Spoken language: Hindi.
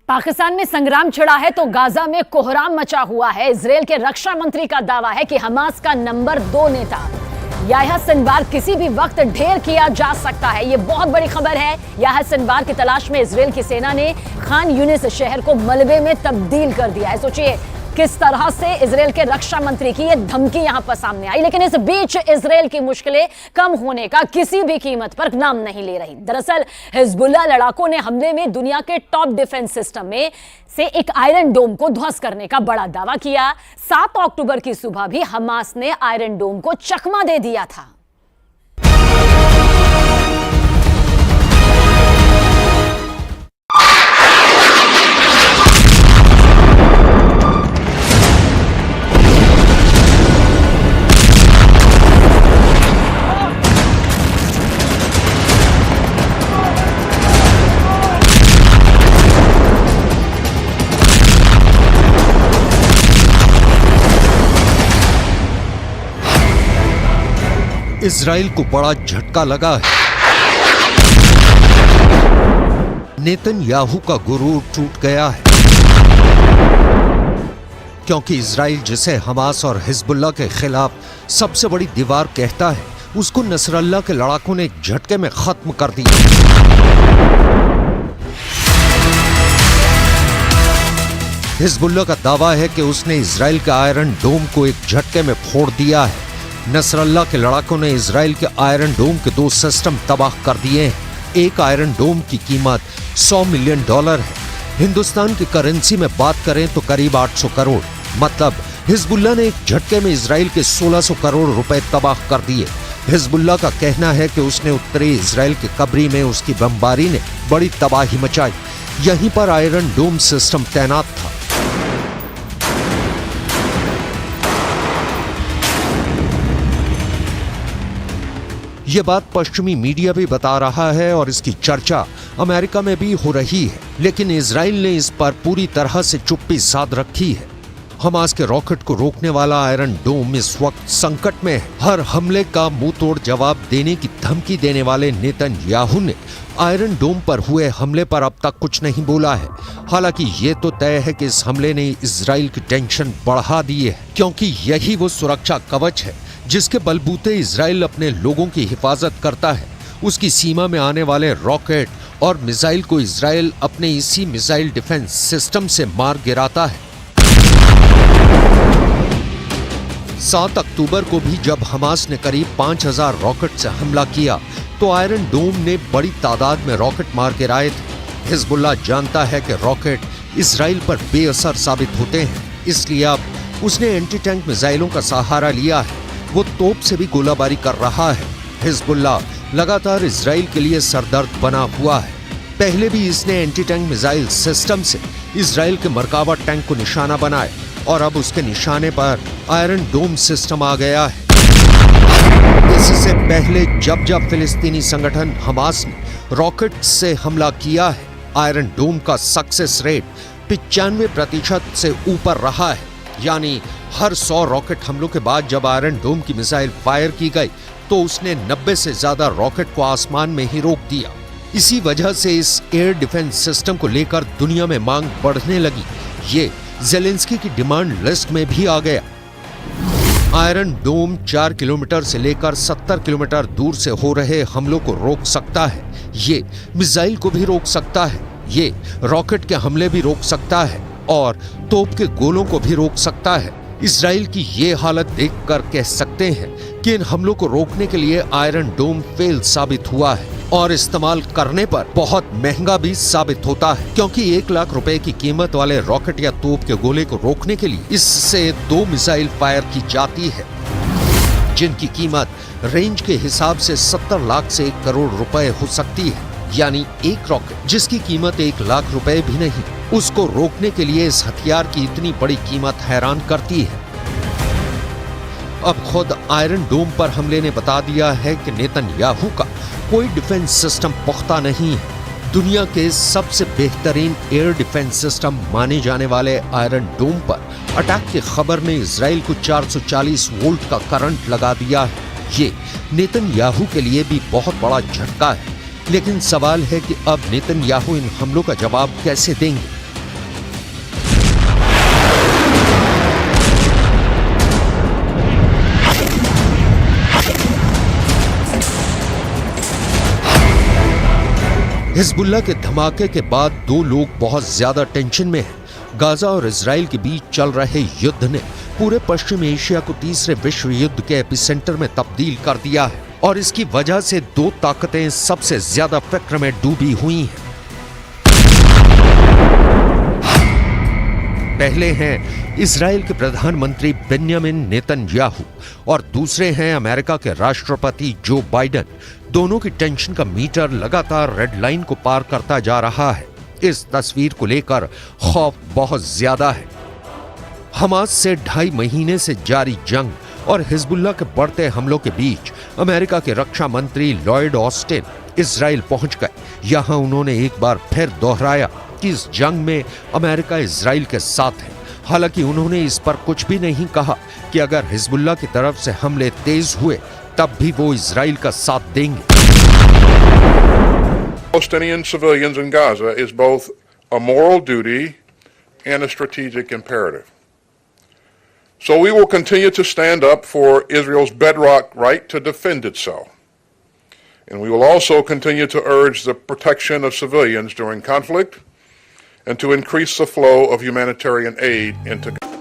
पाकिस्तान में संग्राम छिड़ा है तो गाजा में कोहराम मचा हुआ है। इजरायल के रक्षा मंत्री का दावा है कि हमास का नंबर 2 नेता याह्या सिनवार किसी भी वक्त ढेर किया जा सकता है। यह बहुत बड़ी खबर है। याह्या सिनवार की तलाश में इजरायल की सेना ने खान यूनिस शहर को मलबे में तब्दील कर दिया है। सोचिए किस तरह से इजरायल के रक्षा मंत्री की यह धमकी यहां पर सामने आई। लेकिन इस बीच इजरायल की मुश्किलें कम होने का किसी भी कीमत पर नाम नहीं ले रही। दरअसल हिजबुल्लाह लड़ाकों ने हमले में दुनिया के टॉप डिफेंस सिस्टम में से एक आयरन डोम को ध्वस्त करने का बड़ा दावा किया। 7 अक्टूबर की सुबह भी हमास ने आयरन डोम को चकमा दे दिया था। इजराइल को बड़ा झटका लगा है। नेतन्याहू का गुरूर टूट गया है, क्योंकि इजराइल जिसे हमास और हिजबुल्लाह के खिलाफ सबसे बड़ी दीवार कहता है, उसको नसरल्लाह के लड़ाकों ने एक झटके में खत्म कर दिया। हिजबुल्लाह का दावा है कि उसने इजराइल के आयरन डोम को एक झटके में फोड़ दिया है। नसरल्लाह के लड़ाकों ने इजराइल के आयरन डोम के 2 सिस्टम तबाह कर दिए हैं। एक आयरन डोम की कीमत $100 मिलियन है। हिंदुस्तान की करेंसी में बात करें तो करीब 800 करोड़। मतलब हिजबुल्लाह ने एक झटके में इजराइल के 1600 करोड़ रुपए तबाह कर दिए। हिजबुल्लाह का कहना है कि उसने उत्तरी इजराइल के कब्री में उसकी बमबारी ने बड़ी तबाही मचाई। यहीं पर आयरन डोम सिस्टम तैनात था। ये बात पश्चिमी मीडिया भी बता रहा है और इसकी चर्चा अमेरिका में भी हो रही है, लेकिन इजराइल ने इस पर पूरी तरह से चुप्पी साध रखी है। हमास के रॉकेट को रोकने वाला आयरन डोम इस वक्त संकट में है। हर हमले का मुंह तोड़ जवाब देने की धमकी देने वाले नेतन्याहू ने आयरन डोम पर हुए हमले पर अब तक कुछ नहीं बोला है। हालांकि ये तो तय है कि इस हमले ने इजराइल की टेंशन बढ़ा दी है, क्योंकि यही वो सुरक्षा कवच है जिसके बलबूते इजराइल अपने लोगों की हिफाजत करता है। उसकी सीमा में आने वाले रॉकेट और मिसाइल को इजराइल अपने इसी मिसाइल डिफेंस सिस्टम से मार गिराता है। 7 अक्टूबर को भी जब हमास ने करीब 5000 रॉकेट से हमला किया तो आयरन डोम ने बड़ी तादाद में रॉकेट मार गिराए थे। हिजबुल्लाह जानता है कि रॉकेट इजराइल पर बेअसर साबित होते हैं, इसलिए अब उसने एंटी टैंक मिसाइलों का सहारा लिया है। वो तोप से भी गोलाबारी कर रहा है। हिजबुल्लाह लगातार इजराइल के लिए सरदर्द बना हुआ है। पहले भी इसने एंटी टैंक मिसाइल सिस्टम से इजराइल के मरकावा टैंक को निशाना बनाया और अब उसके निशाने पर आयरन डोम सिस्टम आ गया है। इससे पहले जब जब फिलिस्तीनी संगठन हमास ने रॉकेट से हमला किया है, आयरन डोम का सक्सेस रेट 95% से ऊपर रहा है। यानी हर 100 रॉकेट हमलों के बाद जब आयरन डोम की मिसाइल फायर की गई तो उसने 90 से ज्यादा रॉकेट को आसमान में ही रोक दिया। इसी वजह से इस एयर डिफेंस सिस्टम को लेकर दुनिया में मांग बढ़ने लगी। ये ज़ेलेंस्की की डिमांड लिस्ट में भी आ गया। आयरन डोम 4 किलोमीटर से लेकर 70 किलोमीटर दूर से हो रहे हमलों को रोक सकता है। ये मिसाइल को भी रोक सकता है। ये रॉकेट के हमले भी रोक सकता है और तोप के गोलों को भी रोक सकता है। इजराइल की ये हालत देखकर कह सकते हैं कि इन हमलों को रोकने के लिए आयरन डोम फेल साबित हुआ है और इस्तेमाल करने पर बहुत महंगा भी साबित होता है, क्योंकि 1 लाख रुपए की कीमत वाले रॉकेट या तोप के गोले को रोकने के लिए इससे 2 मिसाइल फायर की जाती है, जिनकी कीमत रेंज के हिसाब से 70 लाख से 1 करोड़ रुपए हो सकती है। यानी एक रॉकेट जिसकी कीमत 1 लाख रुपए भी नहीं, उसको रोकने के लिए इस हथियार की इतनी बड़ी कीमत हैरान करती है। अब खुद आयरन डोम पर हमले ने बता दिया है कि नेतन्याहू का कोई डिफेंस सिस्टम पुख्ता नहीं है। दुनिया के सबसे बेहतरीन एयर डिफेंस सिस्टम माने जाने वाले आयरन डोम पर अटैक की खबर ने इजराइल को 440 वोल्ट का करंट लगा दिया है। ये नेतन्याहू के लिए भी बहुत बड़ा झटका है। लेकिन सवाल है कि अब नेतन्याहू इन हमलों का जवाब कैसे देंगे। हिजबुल्लाह के धमाके के बाद दो लोग बहुत ज्यादा टेंशन में हैं। गाजा और इजराइल के बीच चल रहे युद्ध ने पूरे पश्चिम एशिया को तीसरे विश्व युद्ध के एपिसेंटर में तब्दील कर दिया है और इसकी वजह से दो ताकतें सबसे ज्यादा फिक्र में डूबी हुई हैं। पहले हैं इजराइल के प्रधानमंत्री बेन्यामिन नेतन्याहू और दूसरे हैं अमेरिका के राष्ट्रपति जो बाइडेन। दोनों की टेंशन का मीटर लगातार रेड लाइन को पार करता जा रहा है। इस तस्वीर को लेकर खौफ बहुत ज्यादा है। हमास से 2.5 महीने से जारी जंग और हिजबुल्लाह के बढ़ते हमलों के बीच अमेरिका के रक्षा मंत्री लॉयड ऑस्टिन इजराइल पहुंच गए। यहां उन्होंने एक बार फिर दोहराया कि इस जंग में अमेरिका इजराइल के साथ है। हालांकि उन्होंने इस पर कुछ भी नहीं कहा कि अगर हिजबुल्लाह की तरफ से हमले तेज हुए तब भी वो इजराइल का साथ देंगे। Palestinian civilians in Gaza is both a moral duty and a strategic imperative. So we will continue to stand up for Israel's bedrock right to defend itself. And we will also continue to urge the protection of civilians during conflict and to increase the flow of humanitarian aid into Gaza.